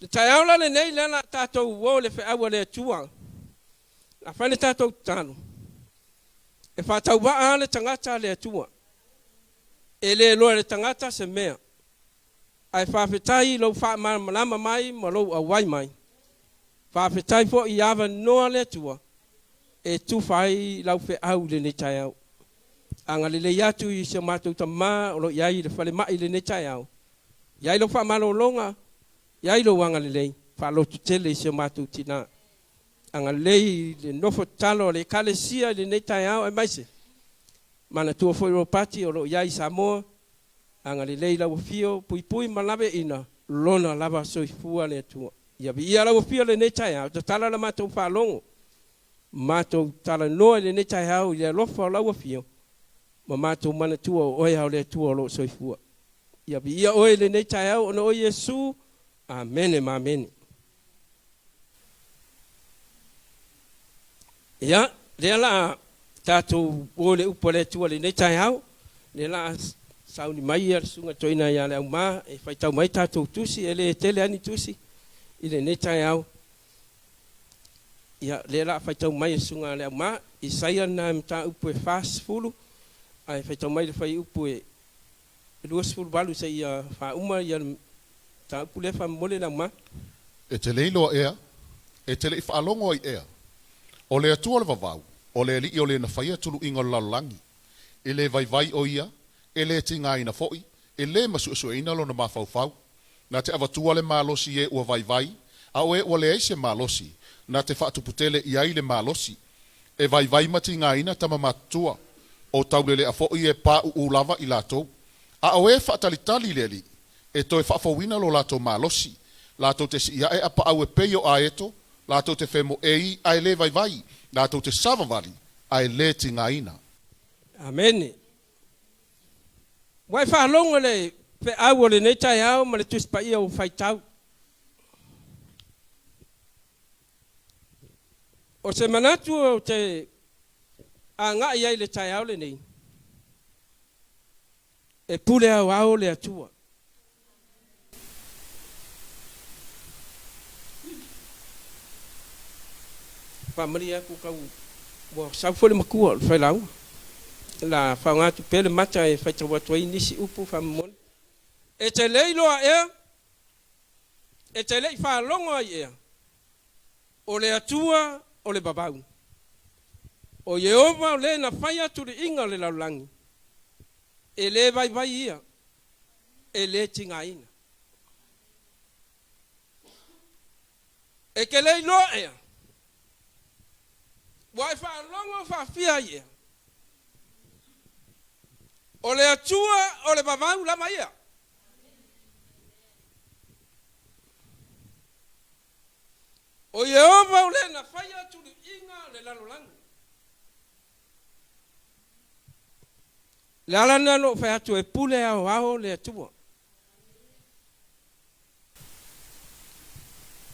Le taiaula le nei lana tātou wo le whaeaua le tua. Na whane tātou tānu. E whātau waa le tangata le tua. E le loa le tangata se mea. Ai whawhetai lau whaamalama mai ma lau awai mai. Whawhetai fo I awa noa le tua. E tu whai lau whaeau le nei taiau. Anga le atu I se mātou ta mā o lo iai le whale mai le nei taiau. Iai lo whaamalo longa. Iai lo wanga le lei. Whaalo tutele I se mātou tina. Anga lei le nofo talo le kalesia le nei taiau e maise. Mana tua foi ro pati o lo iai Samoa. Anga le lei lau fio pui pui malawe ina. Lona lava soifua le tua. Ia bi ia lau fio le nei taiau. Ta tala la mātou whaalongo. Mātou tala noa le nei taiau le lofa lau fio. Ma mātou mana tua o oe hao le tua o lo soifua. Ia bi ia oe le nei taiau o no o Yesu. Amen ma amen. Ia, le la tātou o le upo le tua le nei taiau. Le la sauni mai ia sunga toina ia le au mā. E whaitau mai tātou tusi, e le tele ani tusi. I le nei taiau. Ia, le la whaitau mai sunga le au mā. ISAIA na mta upo e fast fulu. Ai whaitau mai le whai upo e luas fulu balu sa ia wha uma ia ta upo le wha mole na ma. E te leilo ea, e te le whaalongo ai ea. O le atua le vavau, o le li o le na whaia tulu ingo lalangi. E le vai o ia, e le tinga ina foi, e le masu ina lo na mawhau. Na te avatua le malosi e ua vai, a o e ua le eise malosi, na te whaatuputele i ai le malosi. E vai mati ngā ina tama matua, o taulele a foi e pā lava I lātou. A o e whaatalitali le li, e toi whaafawina lo lātou malosi. Lātou te si ia e apa au e peio a eto, lātou te whemo ei ai le vai, lātou te savavali ai le tinga ina. Amen. Wai whaalonga le pe au le nei taiau ma le tuspa ia o whaitau. O se manatu o te a ngā iai le taiau le nei. E pule au le atua. Pamari aku kau bo saufole makua le whailau. La whaungatu pele mata e whaitawatoi nisi upu whamon. E te lei loa ea. E te lei whalongo ai ea. O le atua o le babau. O Yehova o le na whaia turi inga le laulangi. E le vai ia. E le tinga ina. E ke lei loa ea. Wai whaalongo whawhia ia. O le atua o le babau lama ia. O Yehova o le na whaia turi inga le laulangi. Le alana no whai atu e pule au le atua.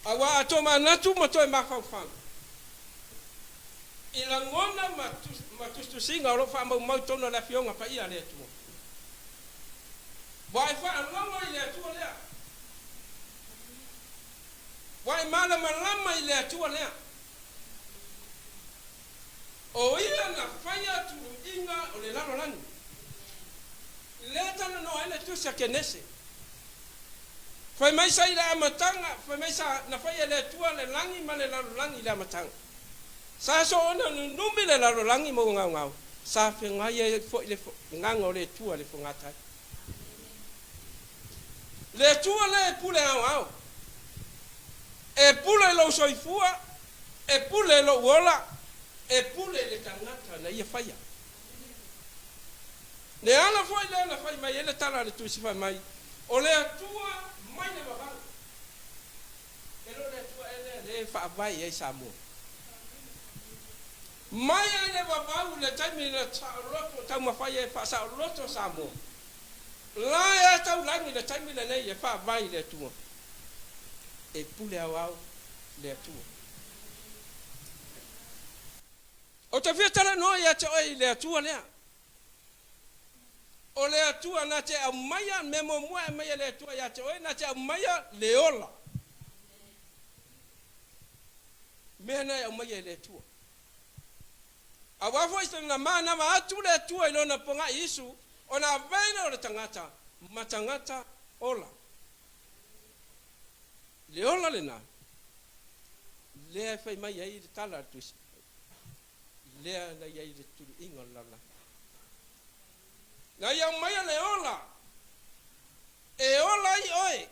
Awa ato manatu mato e mawhawhang. I la ngona matustu singa o lo wha mau tono la fionga pa ia le atua. Wai wha alongo I le atua lea. Wai mana malama I le atua lea. O ia na whaia turu inga o le lalo lani. Leta no ele tu sa kenese. Foi mai sai la amatanga, foi mai sa na foi ele tua le langi ma le langi le amatanga. Sa so ona numbi le langi mo ngau. Sa fe ngai foi le ngango le tua le fongata. Le tua le pule au. E pule lo soifua, e pule lo wola, e pule le tangata na ia faia. Le ala foi le ala foi mai ele tala le tu si foi mai o le atua mai le baba e lo le atua ele fa vai e Samoa mai ele baba le taimi le roto tau ma fai e fa sa roto Samoa la e tau langi le taimi le nei e fa vai le atua e pule au le atua o te fia tala no ia te oi le atua lea. O le atua na te amaya memo mua mai le atua ya te oi na te amaya leola. mena ya mai le tua awa foi na mana ma atu le tua ilo na ponga isu ona vaina o tangata matangata ola le ola le na le fai mai ai tala tu le na ia i tu inga lala na ia mai le ola e ola i oi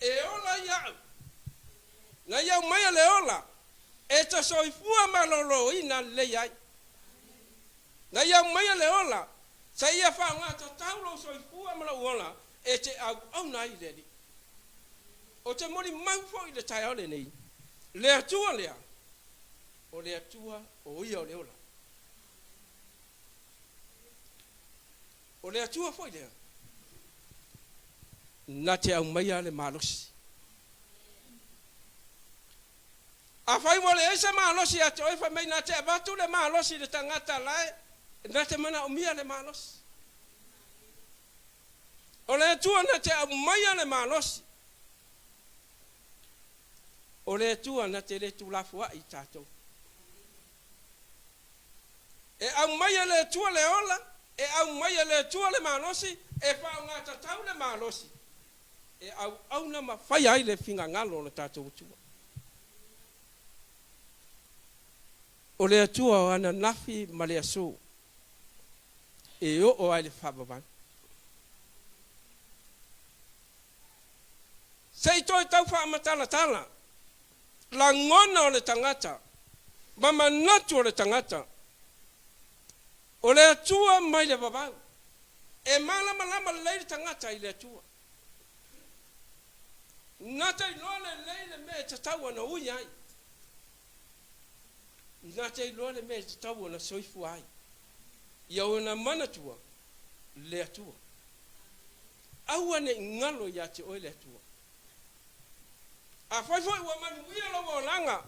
e ola ia na ia mai le ola e ta soifua malolo ina le ia na ia mai le ola sa ia fa nga ta taulo soifua malolo ola e te au nai le di o te Molimau fo i le tai ole nei le atua lea o le atua o ia o le ola o le atua fo i lea na te au mai ale malosi a fai mo le ese malosi a te oifa mai na te abatu le malosi le tangata lai na te mana o mia le malosi o le atua na te au mai ale malosi o le atua na te le tulafua i tatou e au mai ale atua le ola e au mai ale atua le malosi e fa nga tatau le malosi e au na mafai ai le finga ngalo le tatou tua o le atua o ana nafi ma le aso e o ai le whababan sei toi tau whaamatala tala la ngona o le tangata mama natu o le tangata o le atua mai le babau e malama lama le tangata i le atua nata i loa le me te tau ana ui ai nata i loa le me te tau ana soifu ai ia o na manatua le atua au ane ngalo ia te oi le atua a fai wa manuia lo wa langa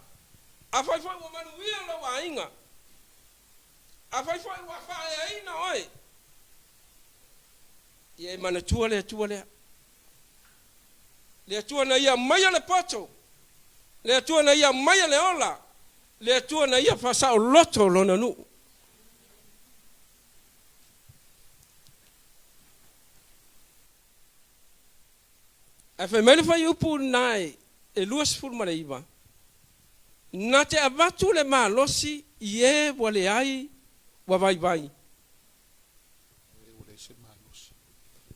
a fai wa manuia lo wa inga a fai wa fa ai na oi ia manatua le atua le atua na ia mai le poto le atua na ia mai le ola le atua na ia fasa o loto lona nu a fe mele fai upu nai e luas ful mareiva na te avatu le malosi ie wale ai wa vai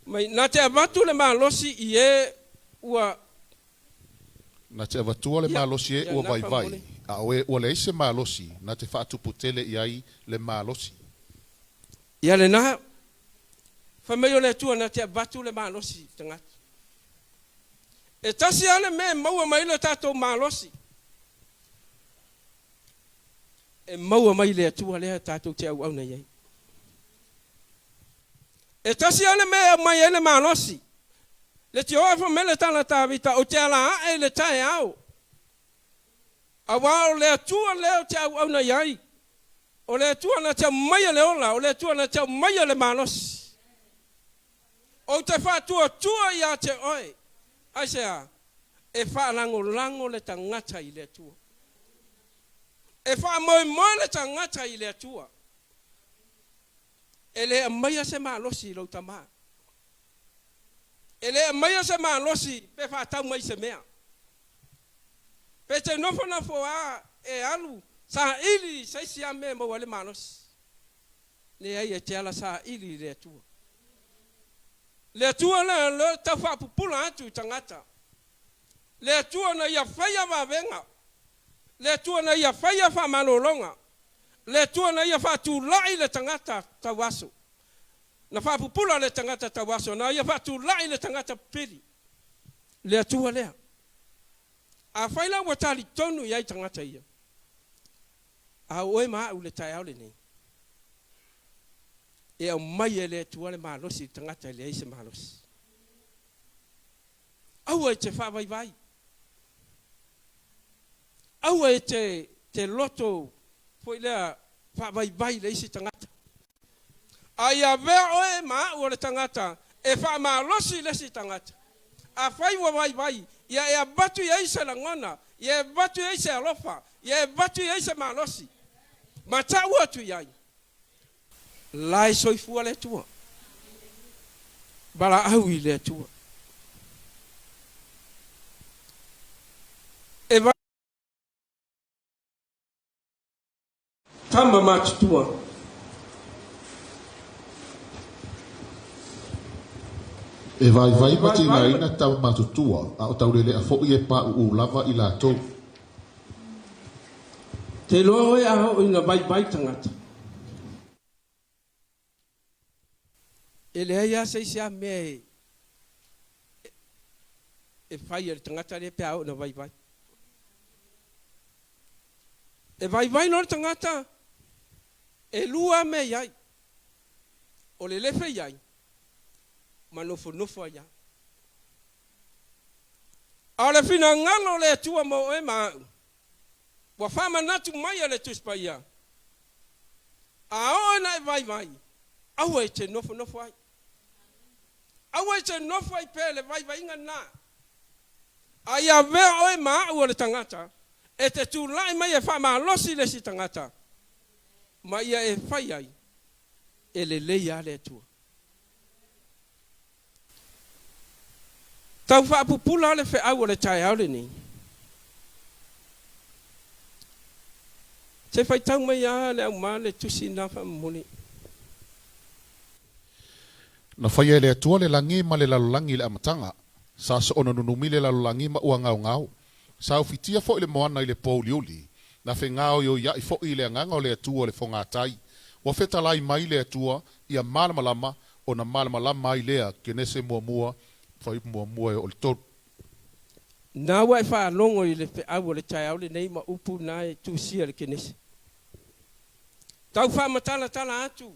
mai na te avatu le malosi ie ua na te avatua le malosi e ua vai a o le ise malosi na te whaatuputele i ai le malosi ia le na whameo le tua na te avatu le malosi tangata e tasi ale me maua mai le tatou malosi e maua mai le atua le tatou te au na iai e tasi ale me mai ele malosi le te oa fa mele tana tavita o te ala e le tae au awa o le atua leo te au na iai o le atua na te mai le ola o le atua na te mai le malosi o te whatua tua ia te oe Aisea, e wha lango le tangata i le atua. E wha moe le tangata i le atua. E le amaia se malosi lau tamaa. E le amaia se malosi pe wha tau mai se mea. Pe te nofona foa e alu sa ili saisi a me maua le malosi. Le ai e te ala sa ili le atua. Le atua le tau wha pupula atu tangata. Le atua na ia whaia wawenga. Le atua na ia whaia wha manolonga. Le atua na ia wha tūlai le tangata tawaso. Na wha pupula le tangata tawaso. Na ia wha tūlai le tangata pili. Le atua lea. A whaila watali tonu iai tangata ia. A oe maa u le tai au le nei. E au mai e le atua le malosi tangata le eise malosi. Au e te wha vai. Au e te loto foi lea wha vai le eise tangata. Ai a vea oe maa u le tangata e wha malosi le si tangata. A whai wa vai ia batu ia isa langona, ia batu ia isa alofa, ia batu ia isa malosi. Mata ua tu iai. Lai soifua le tua. Bara aui le tua. Eva tama matu tua. E vai pati na ina tau matutua, a o tau lele a fo'i e pa u lava i la tau. Te loa e aho ina vai tangata. E lea ia seisia me e whai e tangata le pe aho ina vai. E vai no tangata e lua me iai. O le lefe iai. Manofo aya. Ala fina ngalo le tua mo e ma. Wa fama natu mai le tuspa ia. A o na vai. Awe te nofo ai. Awe te nofo ai pele vai ngana. Aya ve o e ma o le tangata. E te tu lai mai e fama losi le si tangata. Ma ia e fai ai. E le leia le tua. Tau whaapupula le whi au le tai au le ni. Te whai tau mai a le au maa le tusi na wha moni. Na whai e le atua le langi ma le lalolangi le amatanga. Sa so ono nunumi le lalolangi ma ua ngau. Sa ufitia fo le moana i le pouliuli. Na whi ngau yo ia i fo i le anganga o le atua le fonga tai. Wa feta lai mai le atua ia malamalama o na malamalama i lea kenese mua. Fai mua o le tolu. Nā wai wha longo i le au le tai au le nei ma upu nā e tu sia le kenese. Tau wha matala atu.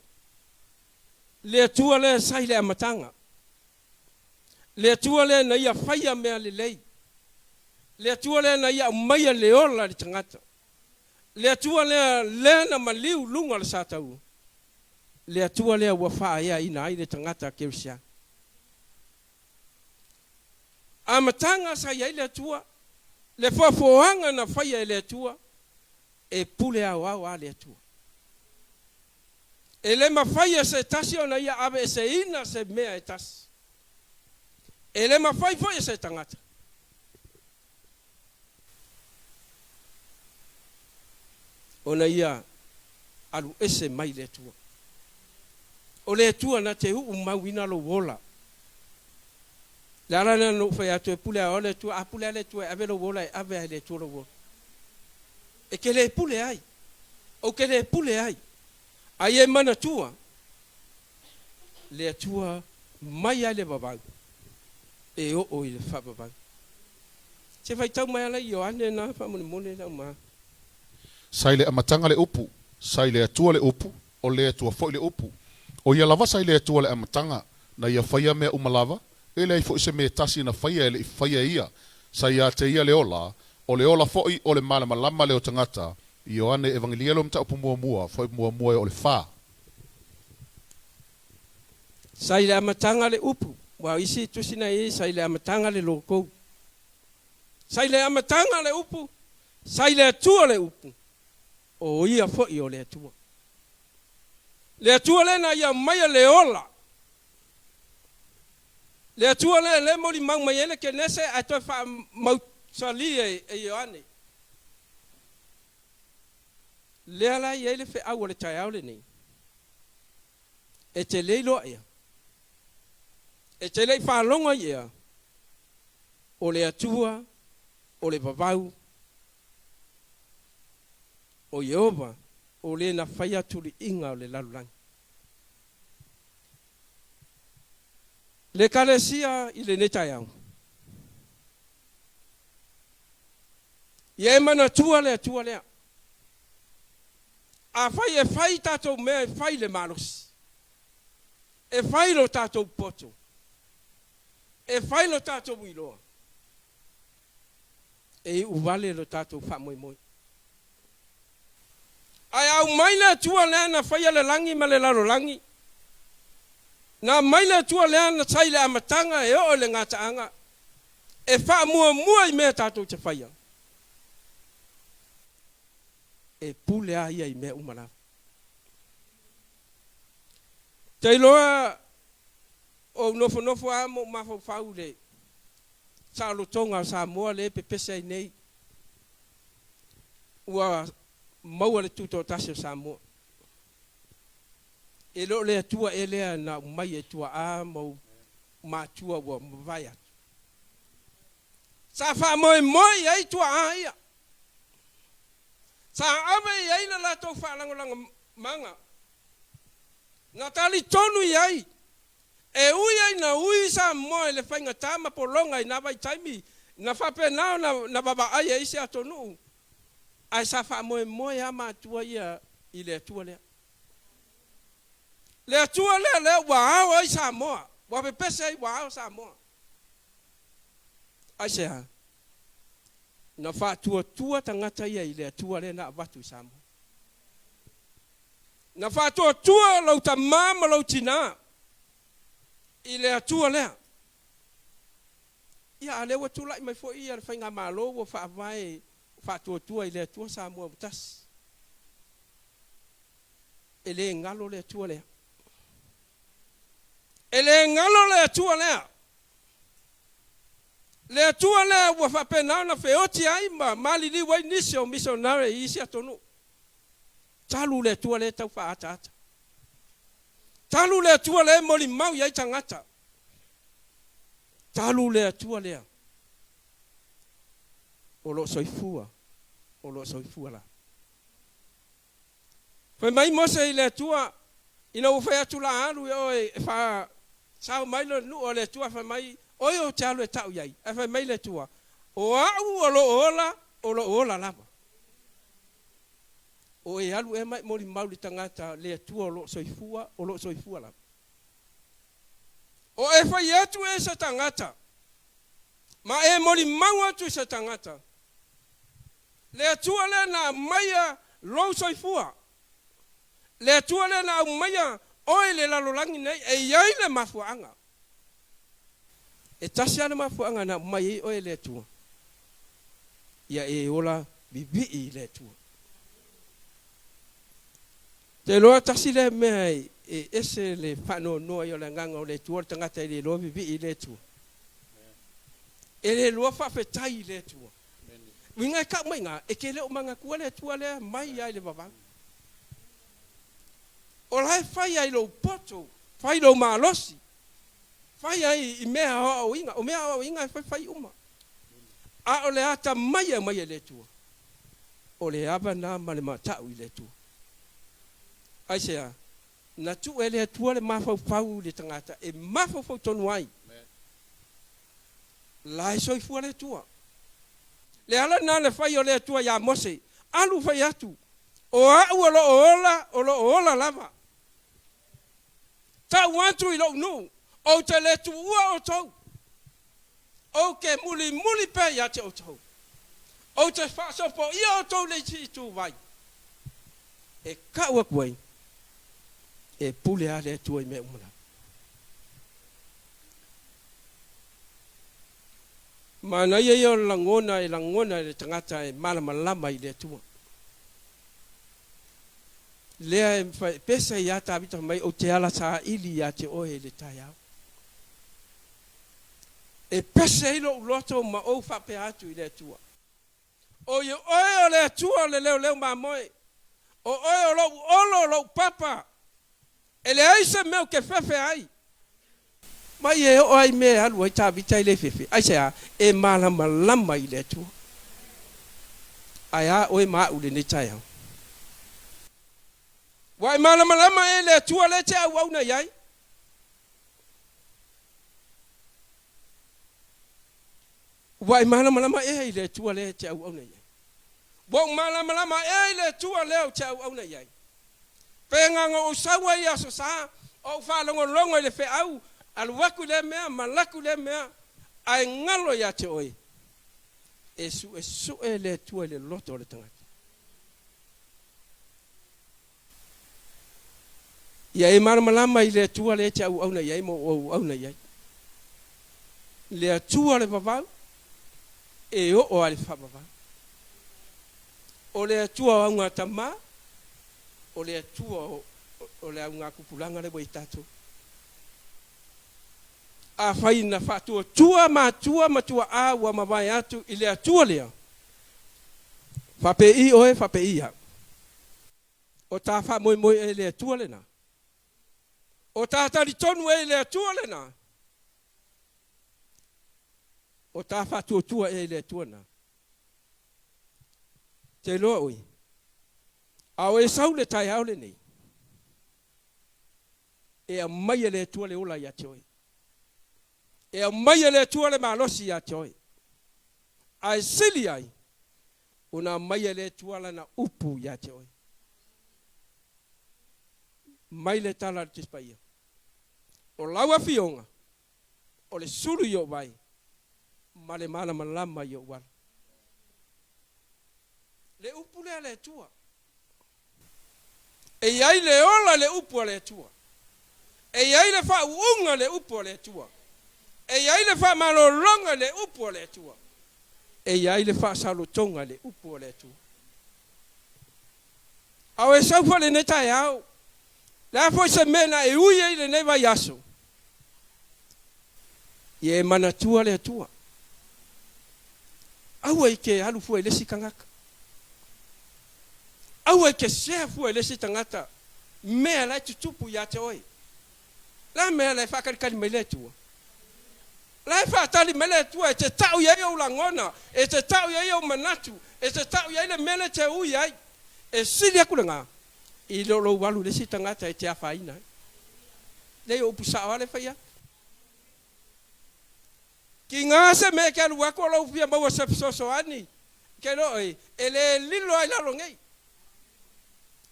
Le atua le sai le amatanga. Le atua le na ia whaia mea le lei. Le atua le na ia maia le ola le tangata. Le atua le na maliu lunga le satau. Le atua le ua wha ia ina ai le tangata kerisia. Amatanga sa ia le tua le fofoanga na faia le tua e pule au le tua ele ma faia se tasi ona ia ave se ina se mea e tasi ele ma faia se tangata ona ia alu ese mai le tua o le tua na te u mawina lo wola. La rana no fai atu e pule a ole tu a pule ale tu ave lo vola ave ale tu lo vola. E ke le pule ai. O ke le pule ai. Ai e mana tua. Le tua mai ale babang. E o i le fa babang. Se fai tau mai ala yo ane na fa mone na ma. Sai le amatanga le upu, sai le atua le upu, o le atua fo le upu. O ia lava sai le atua le amatanga na ia faia me umalava. Ele ai foi se me tasi na faia ele faia ia sa ia te ia le ola foi o le malama le o tangata Ioane evangelielo mta upu mua foi mua o le fa sai le amatanga le upu wa isi tusina e sai le amatanga le loko sai le amatanga le upu sai le tua le upu o ia foi o le tua le na ia mai le ola le atua le Molimau mai ele ke nese ato fa mau sali e Ioane le ala ele fe au le tai au le ni e te le lo ia e te le fa longa ia o le atua o le babau o Yehova o le na faia tuli inga o le lalulangi le kalesia i le netai au. Ie mana tua lea. A fai tatou mea fai le malos. E fai lo tatou poto. E fai lo tatou iloa. E uvale lo tatou fa moi. Ai au mai le tua lea na fai le langi ma le lalo langi. Na mai le tua lea na sai le amatanga e o le ngataanga. e wha mua I mea tātou te whaia. E pulea ia I mea umana. Te loa o nofo a mo mafo whau le. Sa lotonga sa moa le pe pese I nei. Ua maua le tuto tasio sa moa. E lo le atua e lea na umai e tua a mau matua ua mawai atu. Sa wha moe ai tua a ia. Sa ave iai na la tau whaalangolanga manga. Na tali tonu iai. E ui ai na ui sa moe le whainga tama polonga I na vai taimi. Na whape nao na baba ai e isi atonu. Ai sa wha moe a matua ia I le atua lea. Le atua lea wao ai sa moa. Wa pe pese ai wao sa moa. Ai se ha. Na wha tua tangata ia I le atua lea na watu sa moa. Na wha tua lau ta mama lau tina. I le atua lea. Ia alewa tulai mai fo ia whainga malo wa wha vai wha tua I le atua sa moa mutas. Ele ngalo le atua lea. Ele ngalo le atua lea. Le atua lea wa wha penao na feoti ai ma mali li wai nisio missionare isi atonu. Talu le atua lea tau wha ata. Talu le atua lea Molimau iai tangata. Talu le atua lea. Olo soifua la. Fai mai mose I le atua ina ufai atu la alu e fa sao mai lo nu o le atua fai mai oio te alu e tau iai. E fai mai le atua. O au olo ola lava. O e alu e mai Molimau li tangata le atua olo soifua la. O e fai atu e sa tangata. Ma e Molimau atu sa tangata. Le atua le na maia lo soifua. Le atua le na maia oe le lalolangi nei e iai le mafuanga. E tasi ana mafuanga na mai oe le atua. Ia e ola bibi le atua. Te loa tasi le mea e ese le whano noa I o le nganga o le atua tangata I le loa bibi le atua. E le loa whawhetai le atua. Winga ka mai nga e ke le o manga kua le atua le mai ai le vavang. O lai fai ai lo poto, fai lo malosi. Fai ai I mea o inga, o mea o inga fai uma. A o le ata mai le tua. O le ava na ma le matau I le tua. Ai sea, na tu e le tua le mafau le tangata, e mafau tonu ai. Lai soifua le tua. Le ala na le fai o le tua ya mose, alu fai atu. O au o lo ola lava. Ta wantu I lo nu. O te le tuua o tau. O ke muli pe ya te o tau. O te whasopo ia o tau le ti tu vai. E kaua kuai. E pule a le tua I me umana. Mana ia o langona le tangata e malama I le tua. Lea pesa ia ta vita mai o te ala sa ili ia te oe le tai au. E pesa ilo loto ma o whape atu I le tua. O i oe o le tua le leo ma moe. O oe o lo papa. E le aise meo ke fefe ai. Mai e o ai me alu ai ta vita I le fefe. Aise a e malama I le tua. Ai a oe ma ule ne tai au. Wai malama e le tua le te au na iai. Wai malama e le tua le te au na iai. Wai malama e le tua le te au na iai. Penga ngo sawa ia so sa o fa longo le fe au al waku le mea malaku le mea ai ngalo ia te oi. Esu e le tua le loto le tangata. Ia e malama I le tua le te au na iai mo au na iai. Le tua le vavau e o ale whamava. O le atua o ngā tama, o le atua o le ngā kupulanga le waitato. A whai na whatua tua matua a ua mawai atu i le atua lea. Whape i oe, whape i hau. O tā wha moi e le atua lena. O tā tari tonu e le atua lena. O tā wha tua e le atua na. Te loa oi. A o e sau le tai hau le nei. E a mai e le atua le ola i ate oi. E a mai e le atua le malosi i ate oi. A e sili ai. Una mai e le atua lana upu i ate oi. Mai le tala te spaia. O laua fionga. O le suru i o vai. Ma le mala malama i o wala. Le upu le ale tua. E iai le ola le upu ale tua. E iai le wha uunga le upu ale tua. E iai le wha malolonga le upu ale tua. E iai le wha salotonga le upu ale tua. Au e saufa le netai au. La foi se mena e ui e le neva yaso. Ie mana tua le tua. Au e ke alu fu e lesi kangaka. Au e ke sea fu e lesi tangata. Mea lai tutupu ya te oi. La mea lai whakarikari mele tua. Lai whaatari mele tua e te tau ia iau langona. E te tau ia iau manatu. E te tau ia ile mele te ui ai. E sili aku ngā. I lo walu le si tangata e te awhaina. Le o pusao ale whaia. Ki ngā se me ke alu wako lau pia maua se pisoso ani. Ke no e le lilo ai lalo ngei.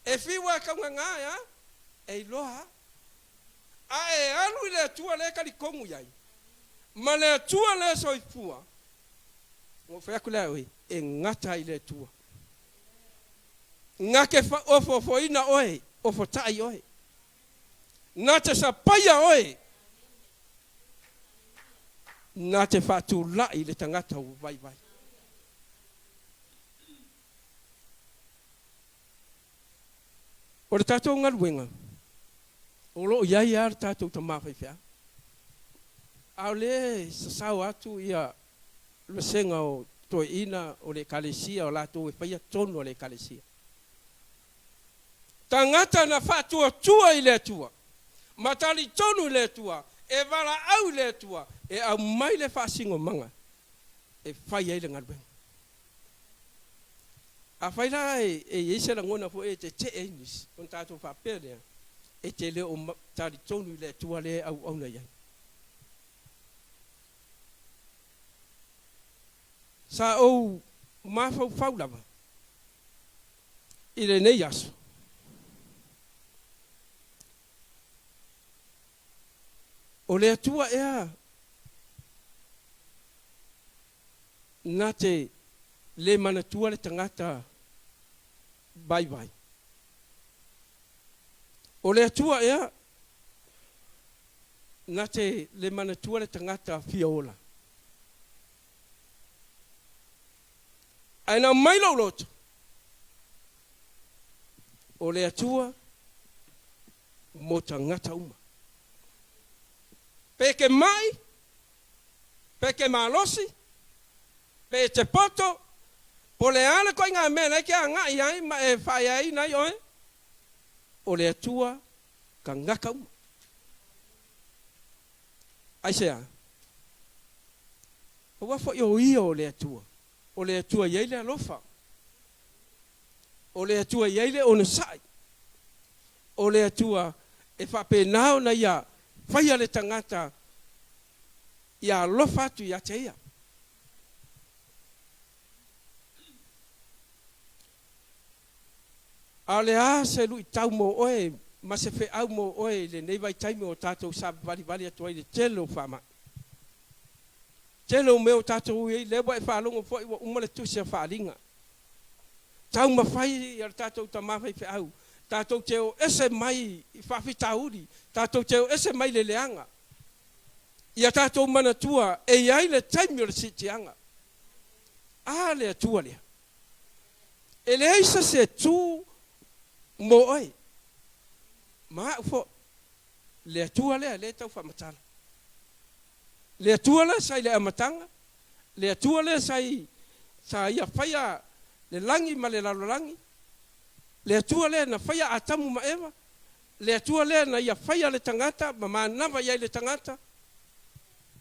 E fiwa kaunga ngā ya. E loha. A e alu le tua le kari kongu yai. Ma le tua le soifua. Ngo whaku le oi. E ngata i le tua. Nga ke ofo ina oe, ofo tai oe. Nga te sapaya oe. Nga te whatu lai le tangata u vai vai. O le tātou ngaruenga. O lo iai ar tātou ta mawhai whia. Au le sasau atu ia le senga o toi ina o le kalesia o lātou e whaia tonu o le kalesia. Tangata na whatua tua i le tua. Matali tonu le tua. E wala au le tua. E au mai le whaasingo manga. E whai ai le ngaruenga. A whai la e eisera ngona po e te einis. On tātou whapelea. E te leo tali tonu i le tua le au auna iai. Sa ou mawhau whaulawa. I le nei aso. O le atua ea nā te le manatua le tangata bai bai. O le atua ea nā te le manatua le tangata fiaola. Aina mai lau loto. O le atua mo tangata uma. Peke mai, peke malosi, pe te poto, po le ale koe ngā mea ke a ngai ai, ma e whai ai nai oe, o le atua ka ngaka uma. Aisea, o wafo i o ia o le atua iei le alofa, o le atua iei le onasai, o le atua e whapenao na ia, whaia le tangata ia lofa atu ia te ia. A le a se lui tau mo oe, ma se fe au mo oe le nei vai taimi o tātou sabi vali atu ai le telo whama. Telo meo tātou i lewa e whalongo fo i wa umale tusia whalinga. Tau mawhai i tātou ta mawhai fe au. Tātou teo ese mai i whawhi tauri. Tātou teo ese mai le leanga. Ia tātou manatua e iai le taimi o le sitianga. le atua lea. E le isa se tu mo ai. Ma fo le atua lea le tau whamatala. Le atua lea sai le amatanga. Le atua lea sai ia whaia le langi ma le lalolangi. Le atua lea na whaia atamu ma ewa. Le atua lea na ia whaia le tangata ma manava iai le tangata.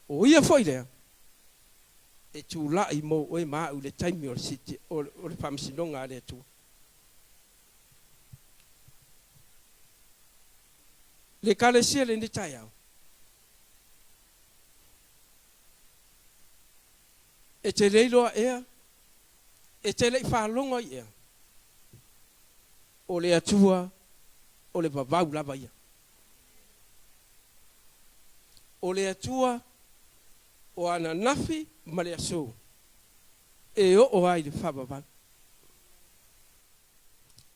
O ia foi lea. E tu la I mo o ma u le taimi o le siti o le whamisinonga le atua. Le kalesia le ni tai au. E te leiloa ea. E te lei whalonga I ea. O le atua, o le vavau lava ia. O le atua, o ana nafi, ma le aso. E o ai le whavavau.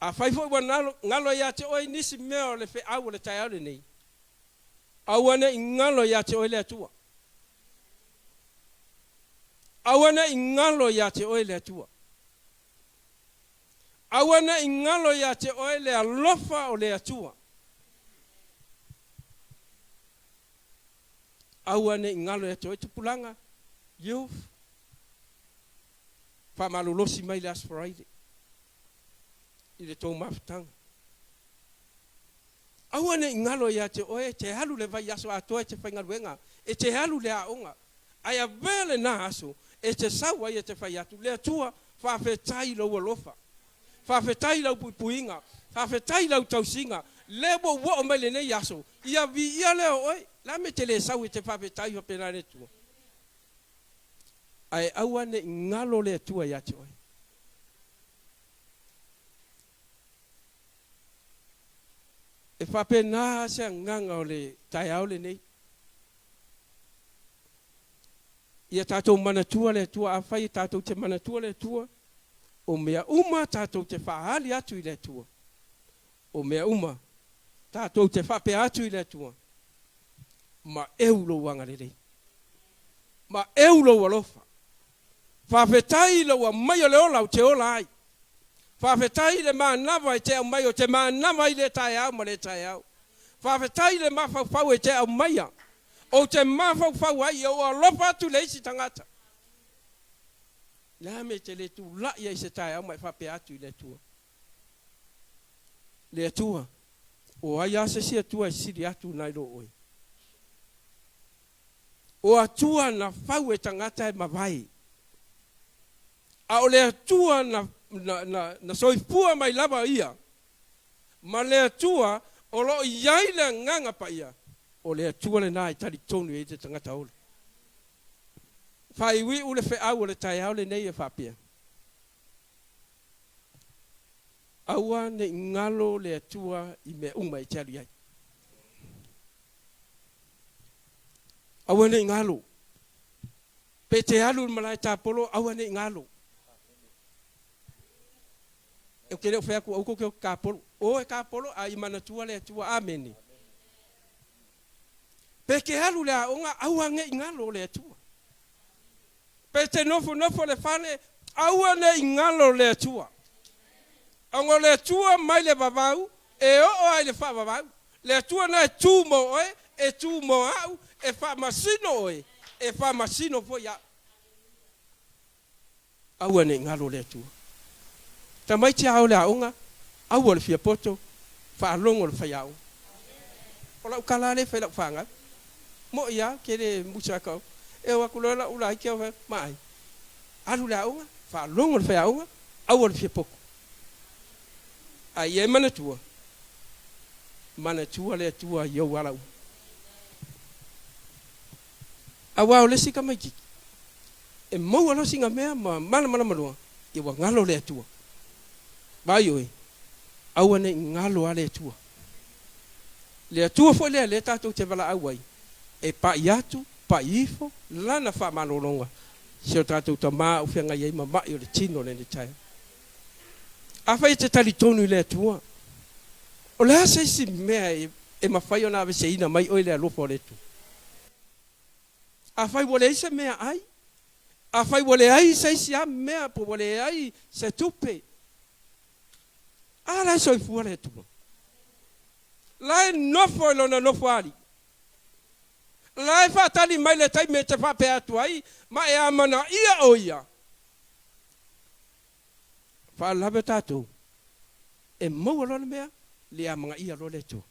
A whaifo iwa ngalo ia te oi nisi mea o le whi au o le tai au le nei. Awane I ngalo ia te oi le atua. Awana I ngalo ia te oi le atua. Awana I ngalo ia te oi le alofa o le atua. Awana I ngalo ia te oi tupulanga. Youth. Whamalolosi mai le aspiraide. I le tō mafutanga. Awana I ngalo ia te oi te halu le vai aso atoa te whaingaruenga. E te halu le aonga. Aia vele na aso. E te sawa ia te whai atu. Le atua whawhetai lau alofa. Whawhetai lau puipuinga. Whawhetai lau tausinga. Lebo wo o mai le nei aso. Ia vi ia leo oi. La me te le sau I te whawhetai ho pena le tua. Ai awane I ngalo le atua ia te oi. E whapena se nganga o le tai au le nei. Ia tātou manatua le tua a whai tātou te manatua le tua. O mea uma tātou te whaali atu I le tua. O mea uma tātou te whape atu I le tua. Ma eulo wanga le rei. Ma eulo alofa. Whawhetai lo wa mai o le ola o te ola ai. Whawhetai le maa nawa I te au mai o te maa nawa I le tai au ma le tai au. Whawhetai le maa whawhau I te au mai a. O te mafau fau ai o alofa atu le isi tangata. La me te le tu la ia I se tai au mai whape atu I le tua. Le tua. O ai ase si atua I siri atu nai lo oi. O atua na fau e tangata e mawai. A o le atua na soifua mai lava ia. Ma le atua o lo iai le nganga pa ia. O le atua le nai tari tonu e te tangata ole. Whai ui ule whi au o le tai au le nei e whapia. Aua ne ngalo le atua I me uma I te alu iai. Aua ne ngalo. Pe te alu malai tāpolo, aua ne ngalo. E kere o whea ku au koke o kāpolo. O e kāpolo a I manatua le atua ameni. Pe ke halu le aonga aua nge ingalo le atua. Pe te nofo le whane aua ne ingalo le atua. Ango le atua mai le vavau e o ai le wha vavau. Le atua na e tū mo oe e tū mo au e wha masino oe e wha masino fo ia. Aua ne ingalo le atua. Ta mai te au le aonga aua le fia poto wha alongo le whaiao. Ola ukala le whaila whanga. Mo ia kere musa kau e wa kulola ula ke mai alu la unga fa longo fa unga au le poko ai e manatua le tua yo wala awa le sika mai ki e mo wala singa me ma mana e wa ngalo le tua vai oi au ne ngalo le tua fo le tatou te vala au ai e pa iatu, pa ifo, lana wha malolonga. Se o tātou ta maa uwhenga iei mamai o le tino le ne tai. A whai te tali tonu le atua. O le asa isi mea e mawhai o na ave se ina mai o le alofa o le tu. A whai wale isa mea ai, A fai wale ai sai sia mea po wale ai se tupe. Ala so fu le tu. Lai no fo lo no fo ali. Lai fa tali mai le tai me te fa pe atu ai, ma e amana ia o ia. Fa lave tatu. E mau lo mea le amanga ia lo le tu.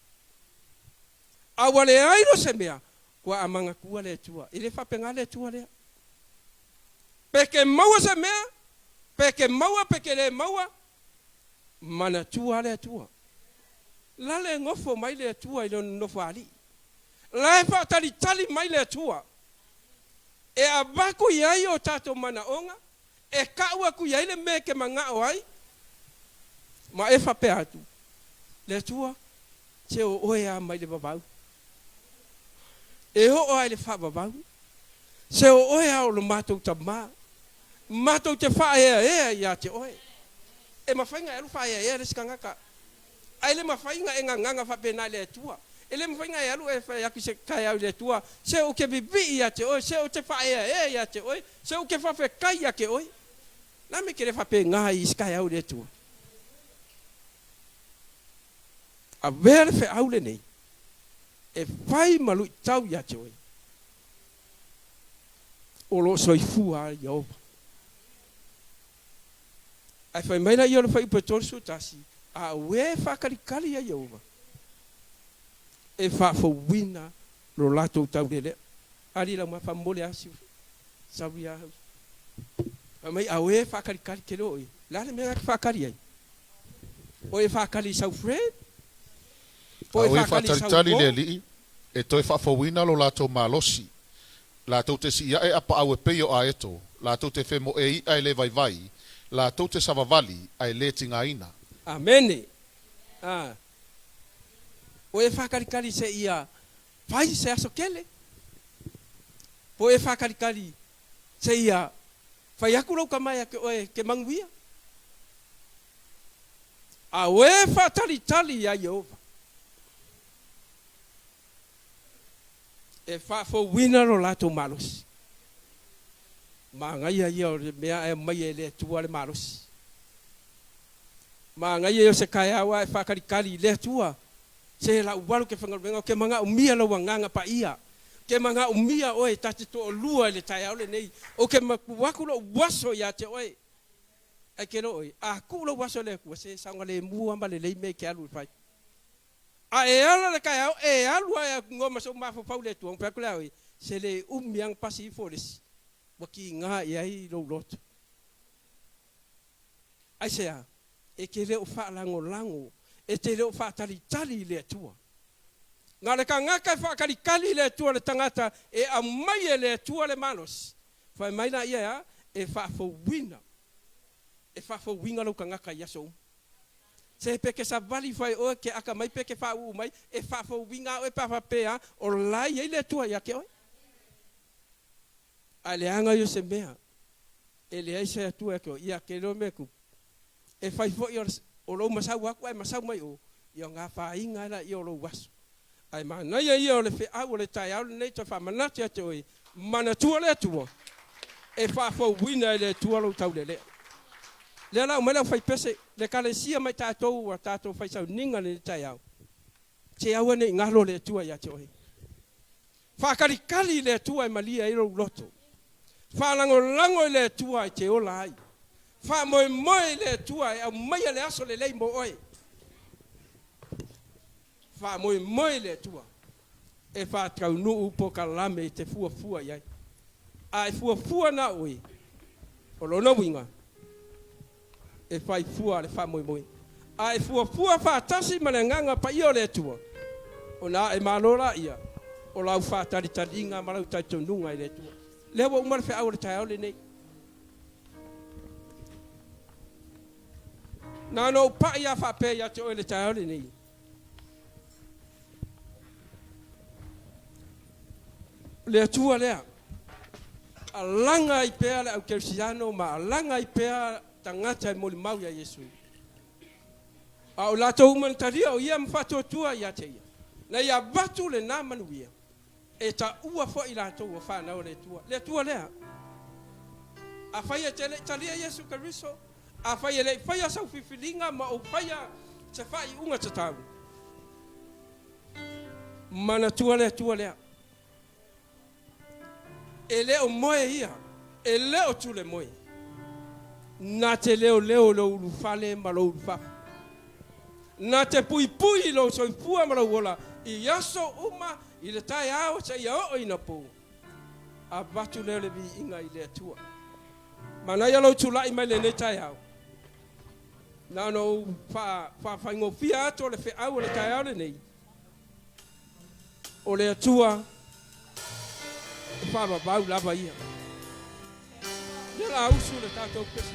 A wale ai lo se mea, kwa amanga kua le tua. Ile fa penga le tua le. Peke maua se mea, peke maua, peke le maua, mana tua le tua. Lale ngofo mai le tua ilo nofo ali. Lae fa tali mai le tua. E abaku iai o tato mana onga, e kaua ku iai le me ke manga o ai, ma e fa pe atu. Le tua, se o oea mai le babau. E ho ai le fa babau. Se o oea o lo matou tamaa. Matou te fa ia te oe. E mafainga e lu fa ia le skangaka. Ai le mafainga e nganga fa pena le tua. E le mafainga e lu e fa ya ki se kai au le tua. Se o ke bibi ia te oe, se o te fa ia te oe, se o ke fa fe kai ia ke oe. Na me kere fa pe ngai skai au le tua. A ver fe au le nei. E fai malu tau ia te oe. O lo soifua Jehova. Ai fai mai na ia le fai petor su tasi. A we fa kali ya Jehova. E fa fo wina lo lato tau le. Ali la ma fa mole asi. Sabia. A mai a we fa kali ke lo. La le me fa kali ai. O e fa kali sau fred. O e fa tali le li. E toi fa fo wina lo lato malosi. La tau te si e apa au e peio a eto. La tau te femo e i ai le vai. La tau te savavali ai le tinga ina. Amene. O e whakarikari se ia whai se aso kele. O e whakarikari se ia whai akurau ka mai ke oe ke manguia. A o e whatari a Jehova. E whafo wina ro lato malos. Ma ngai ia o mea e mai e le tua le malos. Ma ngai e o se kai awa e whakarikari le tua. Se la uwaru ke whangaruenga ke manga umia la wanganga pa ia. Ke manga umia oe tati to o lua le tai aole nei. O ke makuwaku lo waso ia te oe. Ai ke lo oe. A ku lo waso le kua se sanga le mua ma le lei me ke alu fai. A e ala le kai au e alu ai ngoma so mafo pau le tuang pe kula oe. Se le umiang pasi foles. Waki nga iai lo loto. Ai sea. E ke leo wha lango. E te leo wha tali le tua. Ngā le ka ngaka wha kali le tua le tangata e a mai e le tua le manos. Whai mai na ia e wha fo wina. E wha fo winga lau ka ngaka yaso. Se peke sa vali whai oe ke aka mai peke wha uu mai e wha fo winga oe papa pea o lai e le tua ia ke oe. A le anga yo se mea. E le aise atua e ko ia ke lo meku. E whai fo o lo masau aku ai masau mai o. Ia ngā wha inga la i o lo waso. Ai mana ia o le fe au le tai au nei te wha manati ate oi. Mana tua le tua. E wha fo wina le tua lo tau le le. Le lau mai lau whai pese. Le kalesia mai tātou a tātou whai sau ninga le tai au. Te au ane ngalo le tua ia te oi. Wha karikari le tua e malia i lo loto. Wha lango le tua i te ola ai. Wha moe le tua e au mai le aso le lei mo oi. Wha moe le tua. E wha trau nuu po ka lame i te fua iai. A e fua na oi. O lona winga. E whai fua le wha moe. A e fua wha tasi ma le nganga pa i o le tua. O na e malora ia. O lau wha taritaringa ma lau taitonunga i le tua. Lewa umar wha au le tai au le nei. Nā no pa ia wha pe ia te oe le tai au le nei. Le atua lea. A langa i pea le au kersiano ma a langa i pea tangata i Molimau ia Yesu. A o lato humanitaria o ia mwhato tua ia te ia. Na ia batu le nā manu ia. E ta ua fo i lato ua whanau le tua. Le tua lea. Afaya tele talia Yesu Kristo. Afaya le faya sa fifilinga ma o faya se fai unga tatau. Mana tuale. Ele o moe ia. Ele o tule moe. Na te leo lo ulufale ma lo ulufa. Na te pui lo soifua ma lo wola. I yaso uma i le tai ao sa ia o ina pu. A batu leo le vi inga i le atua. Mana ia lo tulai mai le ne tai ao. Na no fa ingofia ato le fe au le tai ao le nei. O le atua fa bau lava ia. Nela usu le tatou pesa.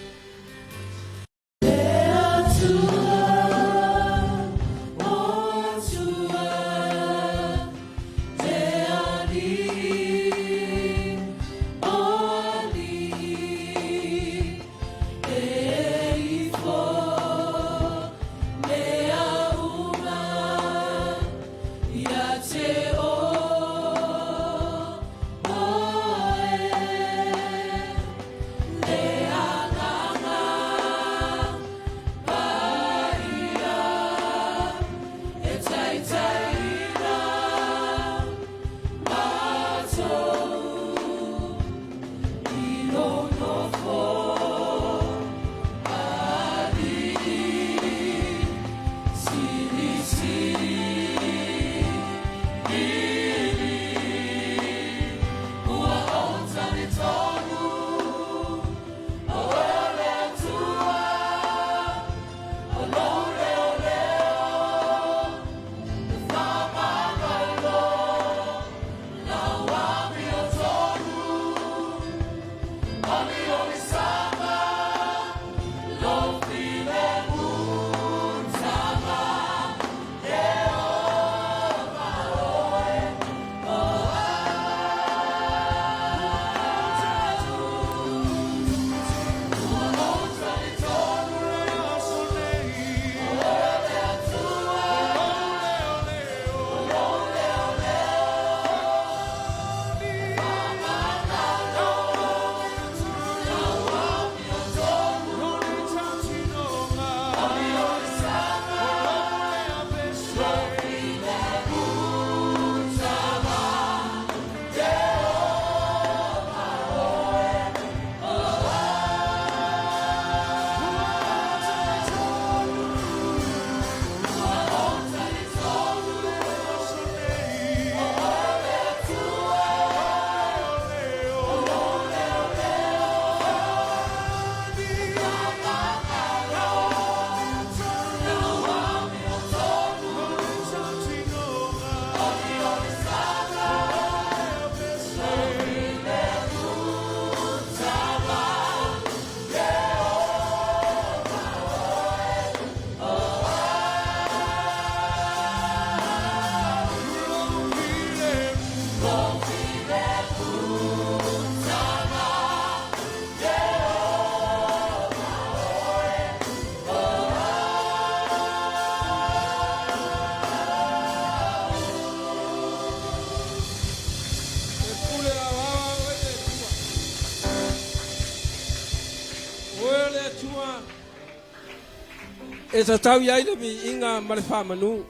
E sa tau iai le vi inga ma le whamanu.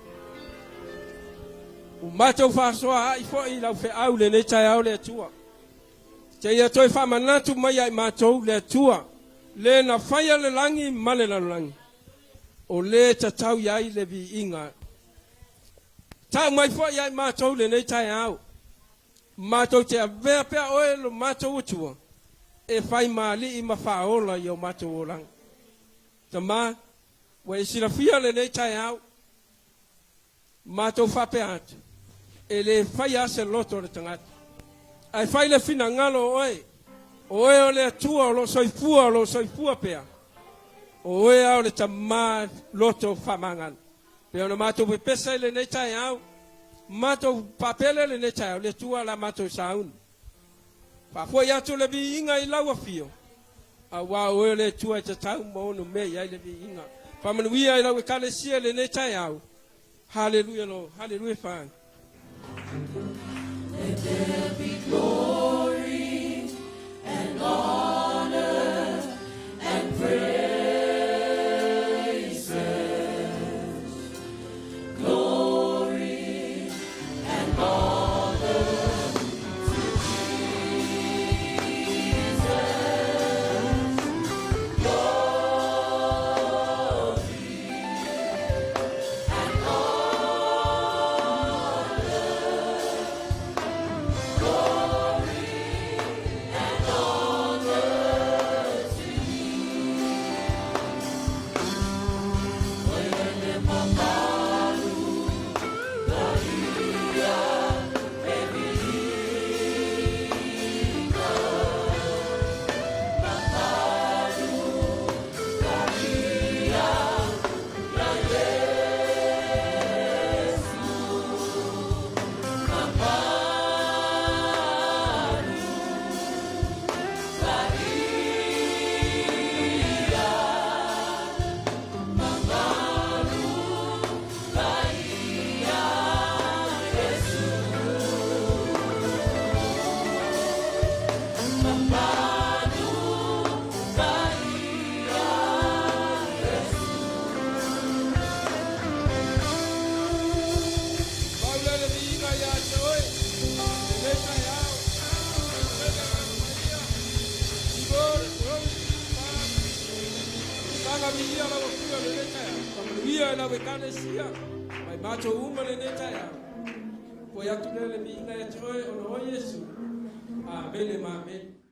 O mātou whasoa ai fo i lau fe au le nei tai au le atua. Te ia toi whamanatu mai ai mātou le atua. Le na whaia le langi ma le langi. O le ta tau iai le vi inga. Tau mai fo iai mātou le nei tai au. Mātou te avea pea oe lo mātou atua. E whai maali I ma whaola I o mātou o langi. Ta maa. Wa isila fia le nei tai au. Mātou whape atu. E le whai ase loto le tangata. Ai whai le fina ngalo oe. Oe o le atua o lo soifua pea. Oe au le tamā loto whamangan. Pea ona mātou pepesa le nei tai au. Mātou papele le nei tai au. Le tua la mātou saun. Whafua atu le vi inga I laua fio. A wā oe le tua I te tau mono me I le vi inga. Pamanuia I lau e kalesia le nei tai au. Hallelujah, Lord. Hallelujah, Father. Let there be glory and honor. mia la kua le neta ia la wekane sia mai macho uma le neta ya ko ya tu le mi na e toi o no Yesu amen.